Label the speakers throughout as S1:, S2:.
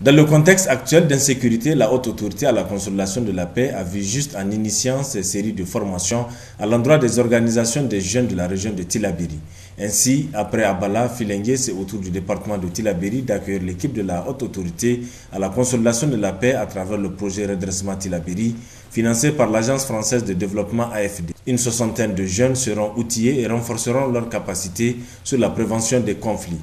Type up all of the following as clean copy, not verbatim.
S1: Dans le contexte actuel d'insécurité, la Haute Autorité à la consolidation de la paix a vu juste en initiant ces séries de formations à l'endroit des organisations des jeunes de la région de Tillabéri. Ainsi, après Abala, Filengue, c'est autour du département de Tillabéri d'accueillir l'équipe de la Haute Autorité à la consolidation de la paix à travers le projet Redressement Tillabéri, financé par l'Agence française de développement AFD. Une soixantaine de jeunes seront outillés et renforceront leurs capacités sur la prévention des conflits.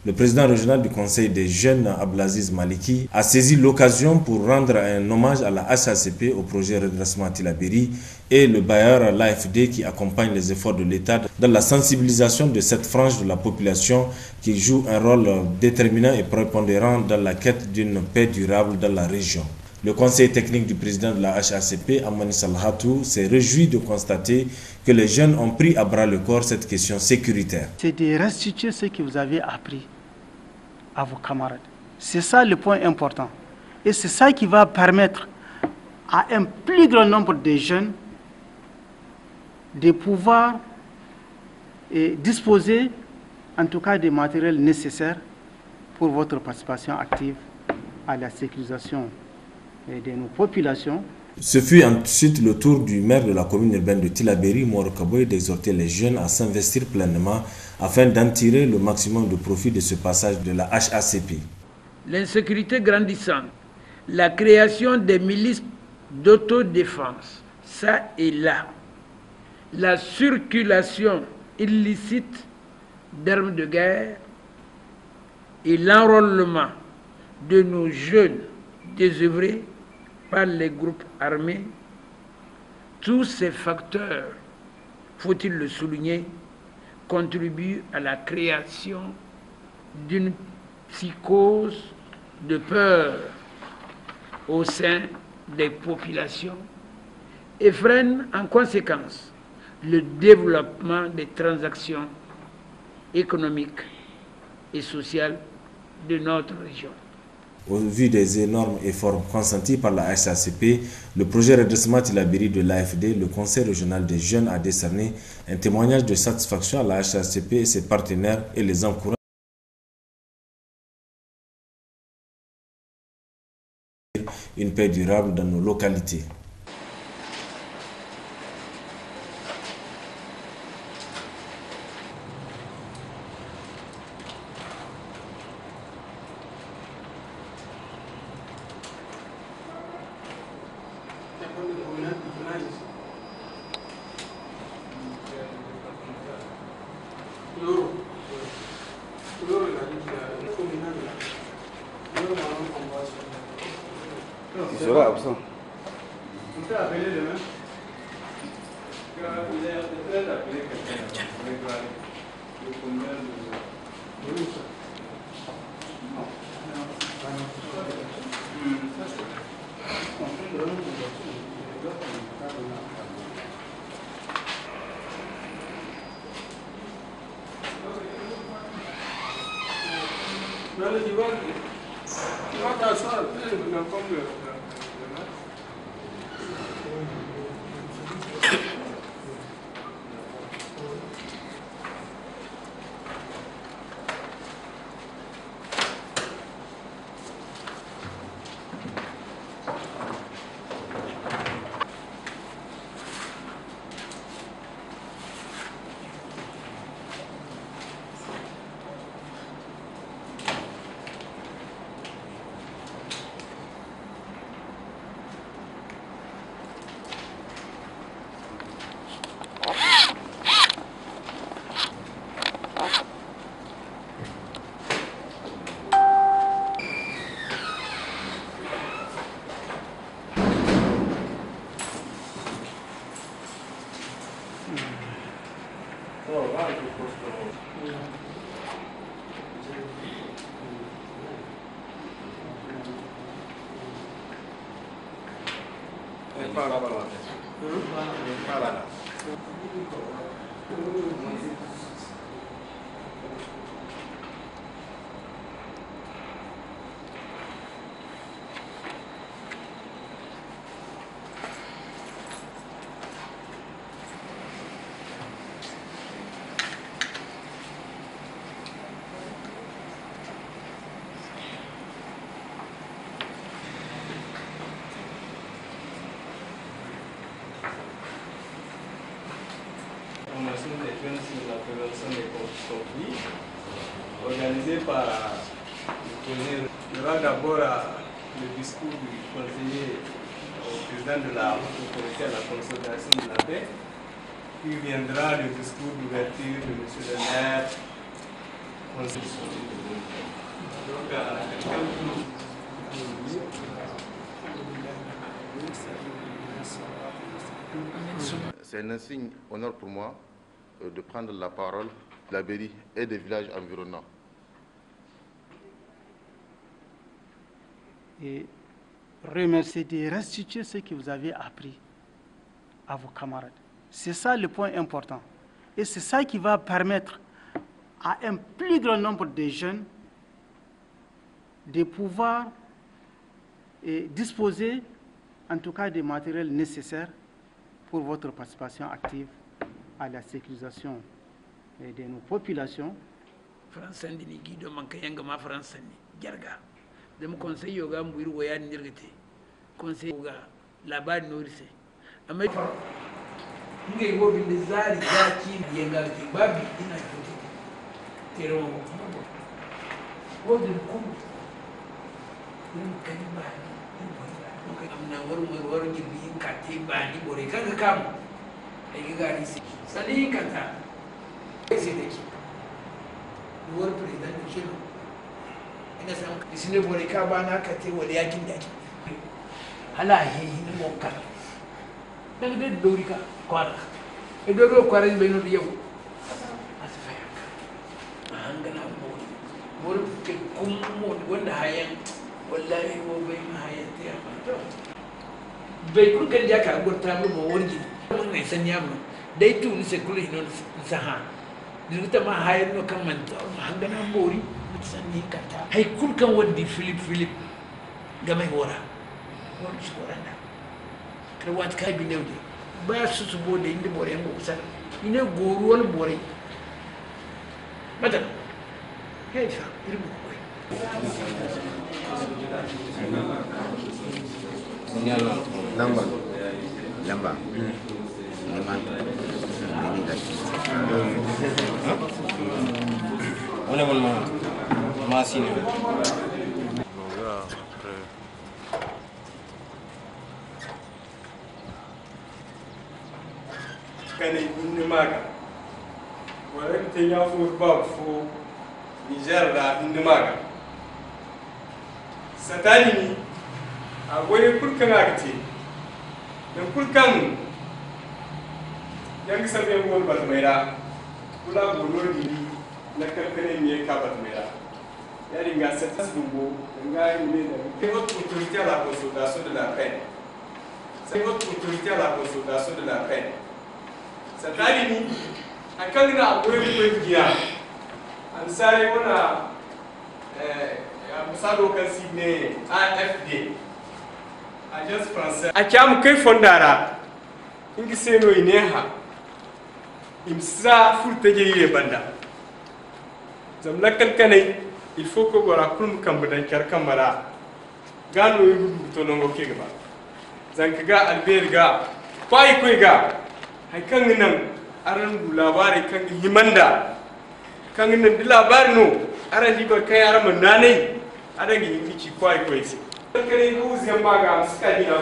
S1: Le président régional du Conseil des jeunes, Abdelaziz Maliki, a saisi l'occasion pour rendre un hommage à la HACP au projet Redressement Tillabéri et le bailleur l'AFD qui accompagne les efforts de l'État dans la sensibilisation de cette frange de la population qui joue un rôle déterminant et prépondérant dans la quête d'une paix durable dans la région. Le conseil technique du président de la HACP, Amani Salhatou, s'est réjoui de constater que les jeunes ont pris à bras le corps cette question sécuritaire.
S2: C'est de restituer ce que vous avez appris à vos camarades. C'est ça le point important. Et c'est ça qui va permettre à un plus grand nombre de jeunes de pouvoir disposer en tout cas des matériels nécessaires pour votre participation active à la sécurisation de nos populations.
S1: Ce fut ensuite le tour du maire de la commune urbaine de Tillabéri, Moro Kaboy, d'exhorter les jeunes à s'investir pleinement afin d'en tirer le maximum de profit de ce passage de la HACP.
S3: L'insécurité grandissante, la création des milices d'autodéfense, ça et là, la circulation illicite d'armes de guerre et l'enrôlement de nos jeunes désœuvrés par les groupes armés, tous ces facteurs, faut-il le souligner, contribuent à la création d'une psychose de peur au sein des populations et freinent en conséquence le développement des transactions économiques et sociales de notre région.
S1: Au vu des énormes efforts consentis par la HACP, le projet Redressement Tillabéri de l'AFD, le Conseil régional des jeunes a décerné un témoignage de satisfaction à la HACP et ses partenaires et les encourage à une paix durable dans nos localités.
S4: Il sera absent.
S5: On peut appeler demain. Il est appelé quelqu'un. Le combien de ça. jeunes sur la prévention des conflits, organisé par le colonel. Il y aura d'abord le discours du conseiller au président de la haute autorité à la consolidation de la paix, puis viendra le discours d'ouverture de M. le maire.
S4: C'est un insigne honneur pour moi de prendre la parole de la Béri et des villages environnants.
S2: Et remercier de restituer ce que vous avez appris à vos camarades. C'est ça le point important. Et c'est ça qui va permettre à un plus grand nombre de jeunes de pouvoir disposer en tout cas des matériels nécessaires pour votre participation active à la sécurisation de nos populations.
S3: France ni gido man kayanga ma France ni jarga dem conseil yoga mbuiru waya nirgite conseil yoga labari norise amma ngai wo bin zari zaki yenga ti babi ina futi tero wo din kum din kan ba amna waru ni bi ka ti ba ni bore kaga kam ai ga ri sani kanta sai da ki duwar president da kilo ina san isine bore ka ba na ka te wali yakin da ki hala hi ni mo ka daga da dori ka kwara e doro kwara be no yau asfa ya hangana mo ke kum mo wanda hayan wallahi wo bai ma hayan te amma to bai kun kan ja ka gurta mu wargi mun ne san ya mu dai tu ni se kulu no saha dirta ma hayan no kan man to hangana mori sanni kata hay kul kan wandi philip gamay wora won ci waranda kare wat kay bi newde ba su bode inde bore ngo kusal ine goru wal bore madam hey fa irbu ko
S6: lamba Neman ini lagi
S7: mana masih ni
S5: kane bunni maga wala te nyafo ba fo Niger da bunni maga satani ni a goye kurkan akte dan kurkan yang sabe wol batmera kula bolor ni na kalkane ne ka batmera yari nga setas dumbo nga ni ne de votre autorité à la consultation de la peine c'est votre autorité à la consultation de la peine satani ni akan na goye ko giya an sare wana musado kan signe AFD agence française a kyam kai fondara ingi seno ineha imsa furta je banda zamla kalkanai il faut que wara kulum kambadan kyar kamara gano yudu to nongo kega ba zanka ga albert ga kwai koi ga hay kan nan aran du labari kan himanda kan nan di labari no aran di bar kai aran mananai aran gi ci kwai koi si kare ko zamba ga amska di na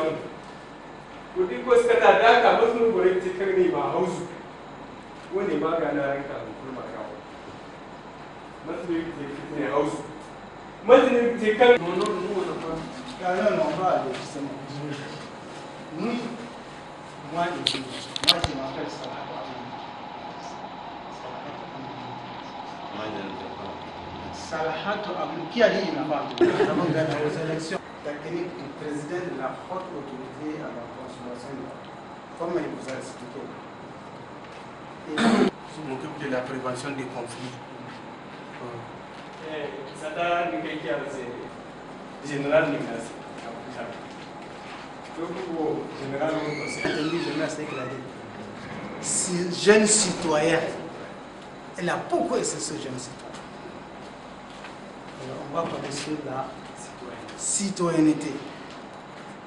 S5: ko di ko skata da ka basu gore ti kan ni ma hausu wani ma ga na ranka kuma kawo masu ne hausu masu ne kan
S2: Non, on va aller justement. Nous, moi je m'appelle Salah. Salahatou Abdou, qui a dit il n'a pas. Nous avons gagné aux élections techniques du président de la haute autorité à la consommation, comme il vous a expliqué. Et je m'occupe de la prévention des conflits.
S5: Sata ni kai kiya sai general ni kasi to ko general ko sai
S2: Entendu, je me sais qu'il a dit. Si jeune citoyen, elle a pourquoi c'est ce jeune citoyen. Alors, on va parler sur la citoyenneté.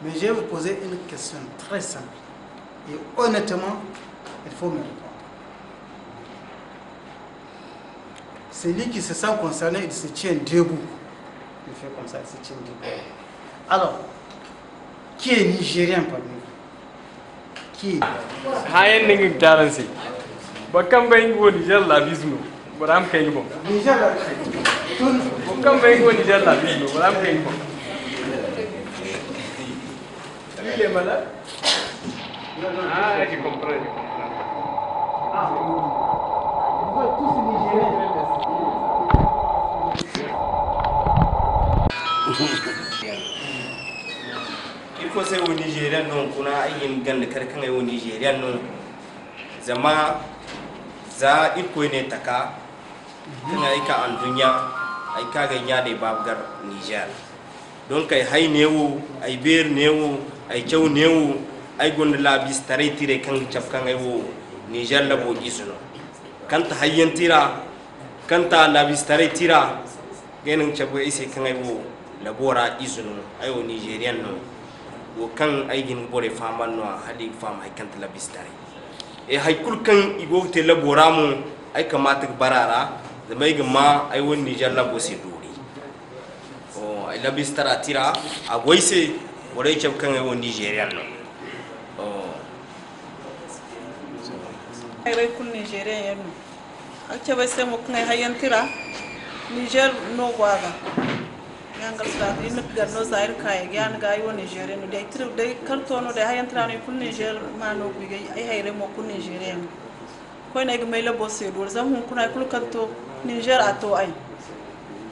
S2: Mais je vais vous poser une question très simple. Et honnêtement, il faut me répondre. celui qui se sent concerné, il se tient debout. Il fait comme ça, il se tient debout. Alors, qui est nigérien parmi vous? Qui est?
S5: Hayen ningi daransi. Bakam bayin go Niger la bisno. Baram kay bon.
S2: Niger la
S5: Bakam bayin go Niger la bisno. Baram kay bon. Il est malade. Ah, je comprends.
S2: Vous êtes tous nigériens.
S7: Il faut se au Nigérian non kuna ayin gan karkan ai au Nigérian non zama za iko ne taka kana aika an dunya ai kaga nya de babgar Niger don kai hay newu ai ber newu ai cew newu ai gon la bistare tire kan chapkan ai wo Niger la bo isuno kanta hayyan tira kanta la bistare tira genin chabo ise kan ai wo labora isuno ai wo Nigerian no wo kan aigin bore fama no hali fama hay kanta la bistare e hay kul kan igo te labora mu ai kamata barara da mai gama ai won Niger la bo se dori o ai la bistara tira a goise bore chab kan ai won Nigerian no o
S8: ai rai kul Nigerian yanu akce bai sai mu kan hayyan tira Niger no gwaga yangal sa ina garno zair kai yan ga yo Nigeria no dai tru dai karto no dai hayan trano kun Niger ma no bi gai ai hayre mo kun Nigeria ko ne ga mai labo se do zam hun kuna kul kanto Niger ato ai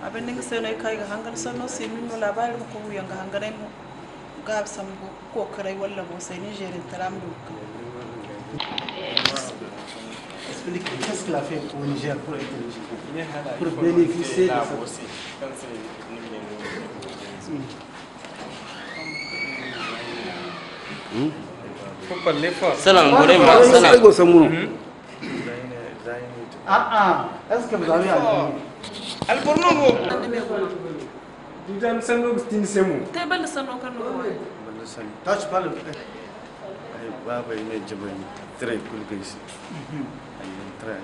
S8: abin dinga sai ne kai ga hangal sanno sai min no labarin ko yanga hangare mo ga sam ko kare walla bo sai Nigeria taram do
S2: Expliquez qu'est-ce qu'il a fait au Niger pour être Niger, pour bénéficier de ça.
S5: Faut parler fort.
S7: salam gore ma salam
S2: Est-ce que vous avez entendu?
S5: Al porno go. Dudam sanu tin semu.
S8: te bal sanno kan no
S2: Toi, tu parles.
S9: Baba ne jabani très cool guys. Très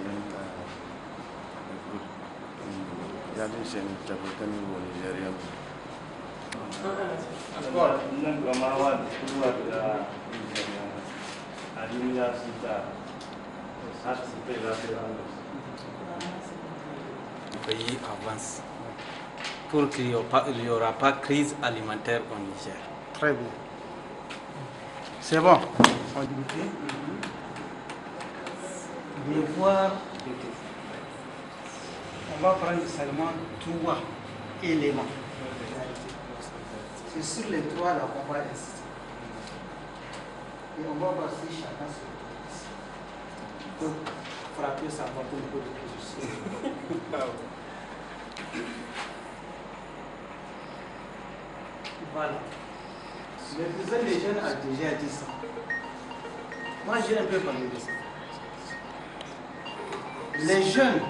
S9: ya din sen tabakan wo Nigeria. Nan gama wa kuwa da Nigeria sita
S10: Le pays avance pour qu'il n'y aura pas de crise alimentaire au Niger.
S2: Très bien. C'est bon. De voir, on va prendre seulement 3 éléments. C'est sur les 3 là qu'on va insister. Et on va voir si chacun peut frapper sa porte au niveau de quelque. Voilà. Le président des jeunes a déjà dit ça. Moi, j'ai un peu parlé de ça. Les jeunes,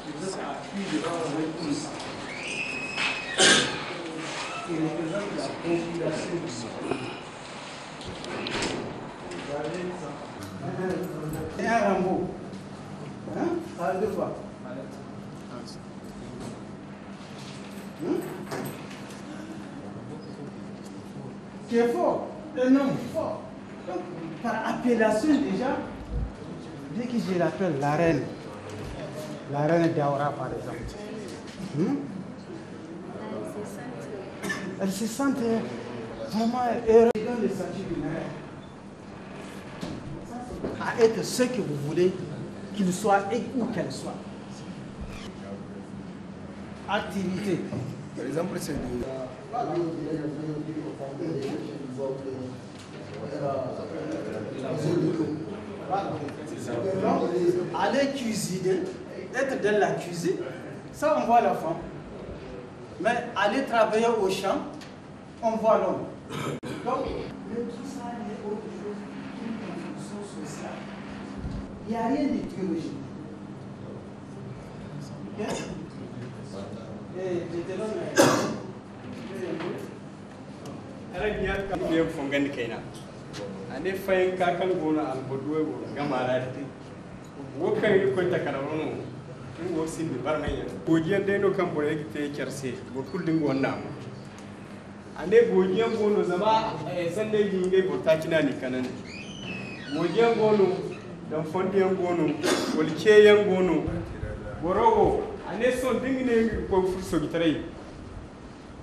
S2: ils ont appris de travailler comme ça. Ils représentent la population du Sahel. C'est un Rambo. Hein? Ça veut dire quoi? Qui est fort, un homme fort. Donc, par appellation déjà, dès que je l'appelle la reine d'Aura par exemple, elle se sent vraiment heureuse dans le sentier du nerf. À être ce que vous voulez qu'il soit et où qu'elle soit. Activité. Par exemple, c'est aller cuisiner, être dans la cuisine, ça on voit la femme. Mais aller travailler au champ, on voit l'homme. Donc, tout ça est autre chose qu'une construction sociale. Il n'y a rien d'idéologique. Ok? Et je te donne
S5: Arabiyat kan biyan fongan kaina ane fayin kakan gona alboduwe go gamara ti wokan yi ko takaramu ngo sin de barmaya gojiyan dai no kan bore yake kerse bo kullin gonna ane gojiyan gono zama san dai jingai bota kina ni kanan gojiyan gono dan fondiyan gono walkeyan gono borogo ane son dingine ko furso gitarai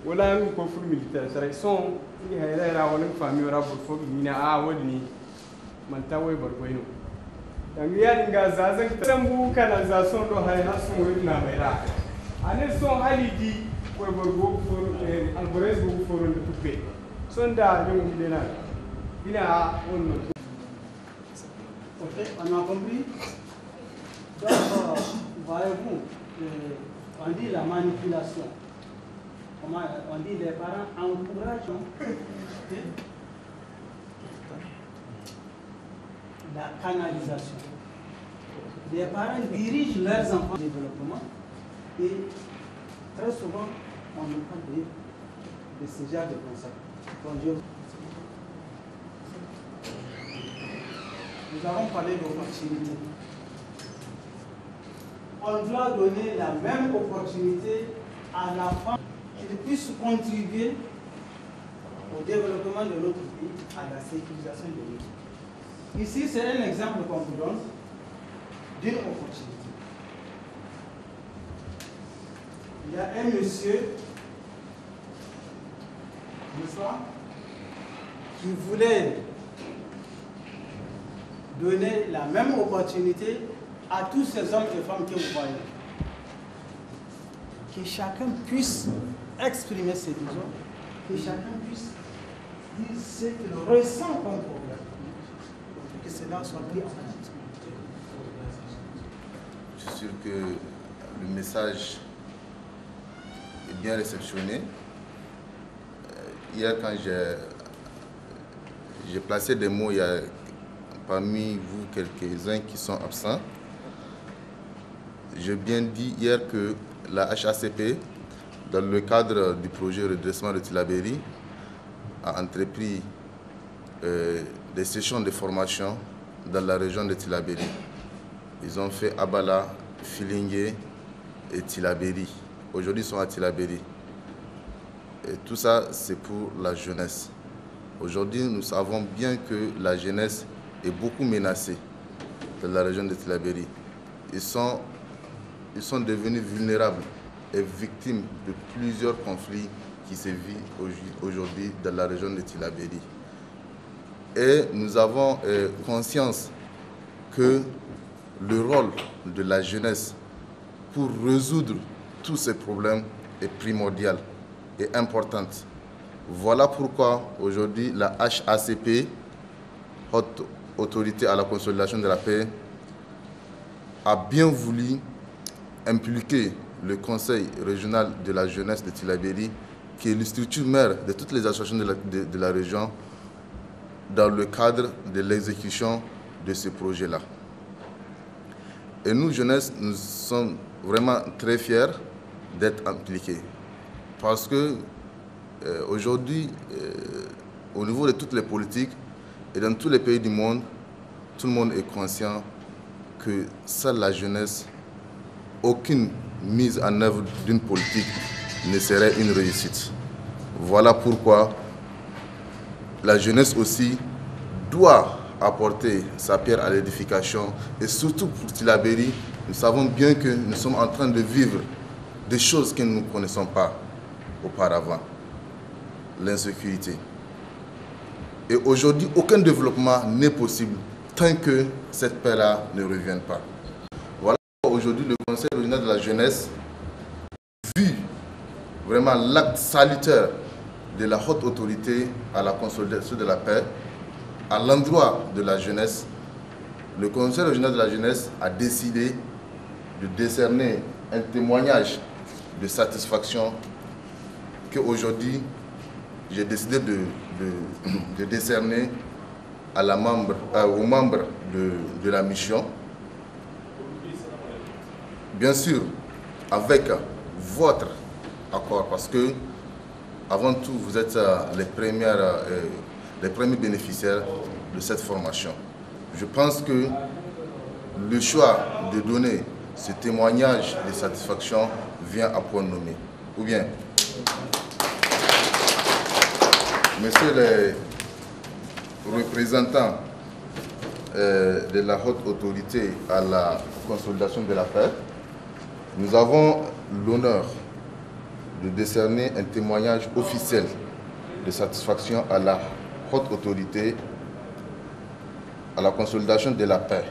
S5: wala ko fur militaire sarai son ni hayra wala fami wala fo mina a wadni man tawai barkoino dan ya dinga zazan tambu kana za son do hay hasu na bayra ane son halidi ko borgo for alvarez go for de tupe son da dum dina ina on.
S2: Ok, on a compris. Donc, voyez-vous, on dit la manipulation. Comment on dit les parents encouragent la canalisation. Les parents dirigent leurs enfants au développement et très souvent on nous parle de ce genre de concept. Nous avons parlé d'opportunité. On doit donner la même opportunité à l'enfant qu'il puisse contribuer au développement de notre pays, à la sécurisation de notre pays. Ici, c'est un exemple qu'on vous donne d'une opportunité. Il y a un monsieur, n'est-ce pas, qui voulait donner la même opportunité à tous ces hommes et femmes que vous voyez. Que chacun puisse exprimer ses besoins, que chacun puisse dire ce qu'il ressent comme problème, que cela soit pris en compte.
S4: Je suis sûr que le message est bien réceptionné. Hier, quand j'ai placé des mots, il y a parmi vous quelques-uns qui sont absents. J'ai bien dit hier que la HACP, dans le cadre du projet redressement de Tillabéri, a entrepris des sessions de formation dans la région de Tillabéri. Ils ont fait Abala, Filingué et Tillabéri. Aujourd'hui, ils sont à Tillabéri. Et tout ça, c'est pour la jeunesse. Aujourd'hui, nous savons bien que la jeunesse est beaucoup menacée dans la région de Tillabéri. Ils sont devenus vulnérables et victimes de plusieurs conflits qui se vivent aujourd'hui dans la région de Tillabéri. Et nous avons conscience que le rôle de la jeunesse pour résoudre tous ces problèmes est primordial et important. Voilà pourquoi aujourd'hui la HACP, Haute Autorité à la consolidation de la paix, a bien voulu impliquer le Conseil régional de la jeunesse de Tillabéri, qui est la structure mère de toutes les associations de la région, dans le cadre de l'exécution de ce projet-là. Et nous, jeunesse, nous sommes vraiment très fiers d'être impliqués. Parce que aujourd'hui, au niveau de toutes les politiques et dans tous les pays du monde, tout le monde est conscient que sans la jeunesse, aucune mise en œuvre d'une politique ne serait une réussite. Voilà pourquoi la jeunesse aussi doit apporter sa pierre à l'édification. Et surtout pour Tillabéri, nous savons bien que nous sommes en train de vivre des choses que nous ne connaissons pas auparavant. L'insécurité. Et aujourd'hui, aucun développement n'est possible tant que cette paix-là ne revienne pas. Voilà pourquoi aujourd'hui le Conseil régional de la jeunesse, vu vraiment l'acte salutaire de la haute autorité à la consolidation de la paix, à l'endroit de la jeunesse, le Conseil régional de la jeunesse a décidé de décerner un témoignage de satisfaction qu'aujourd'hui j'ai décidé de décerner à aux membres de la mission. Bien sûr, avec votre accord, parce que avant tout, vous êtes les premiers bénéficiaires de cette formation. Je pense que le choix de donner ce témoignage de satisfaction vient à point nommé. Ou bien, messieurs les représentants de la haute autorité à la consolidation de la paix, nous avons l'honneur de décerner un témoignage officiel de satisfaction à la haute autorité à la consolidation de la paix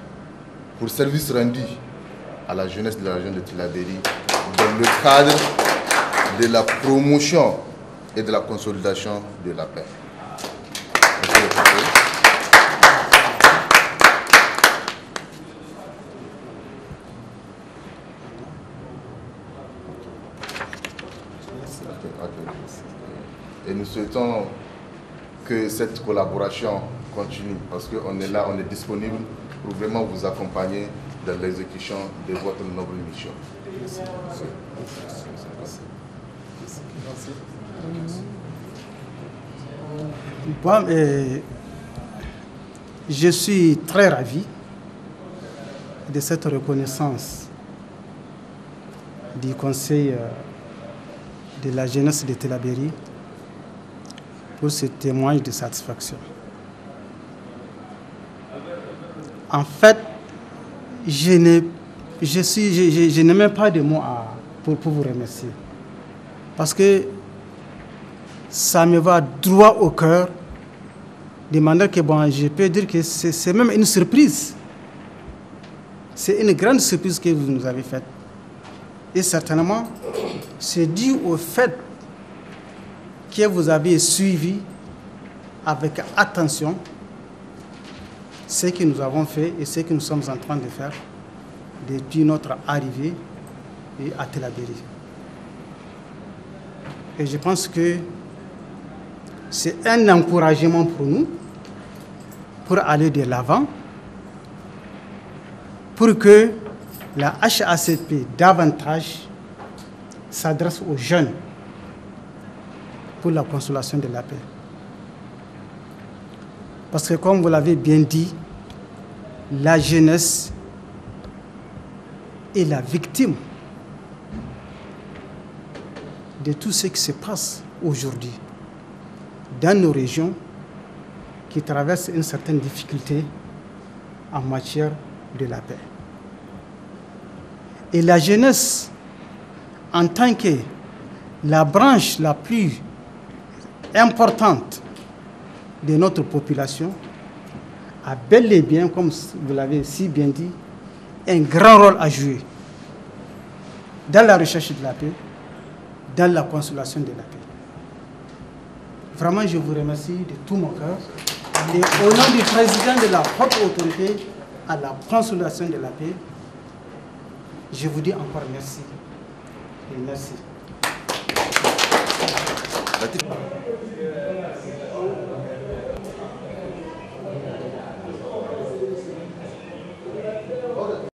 S4: pour service rendu à la jeunesse de la région de Tillabéri dans le cadre de la promotion et de la consolidation de la paix. Monsieur le président. Et nous souhaitons que cette collaboration continue parce qu'on est là, on est disponible pour vraiment vous accompagner dans l'exécution de votre noble mission. Merci.
S2: Bon, je suis très ravi de cette reconnaissance du Conseil de la jeunesse de Tillabéri pour ce témoignage de satisfaction. En fait, je n'ai même pas de mots pour vous remercier. Parce que ça me va droit au cœur, de manière que bon, je peux dire que c'est même une surprise. C'est une grande surprise que vous nous avez faite. Et certainement, c'est dû au fait que vous avez suivi avec attention ce que nous avons fait et ce que nous sommes en train de faire depuis notre arrivée à Tillabéri. Et je pense que c'est un encouragement pour nous, pour aller de l'avant, pour que la HACP davantage s'adresse aux jeunes pour la consolidation de la paix. Parce que comme vous l'avez bien dit, la jeunesse est la victime de tout ce qui se passe aujourd'hui dans nos régions qui traversent une certaine difficulté en matière de la paix. Et la jeunesse, en tant que la branche la plus importante de notre population, a bel et bien, comme vous l'avez si bien dit, un grand rôle à jouer dans la recherche de la paix, dans la consolidation de la paix. Vraiment, je vous remercie de tout mon cœur. Et au nom du président de la haute autorité à la consolidation de la paix, je vous dis encore merci. Et merci.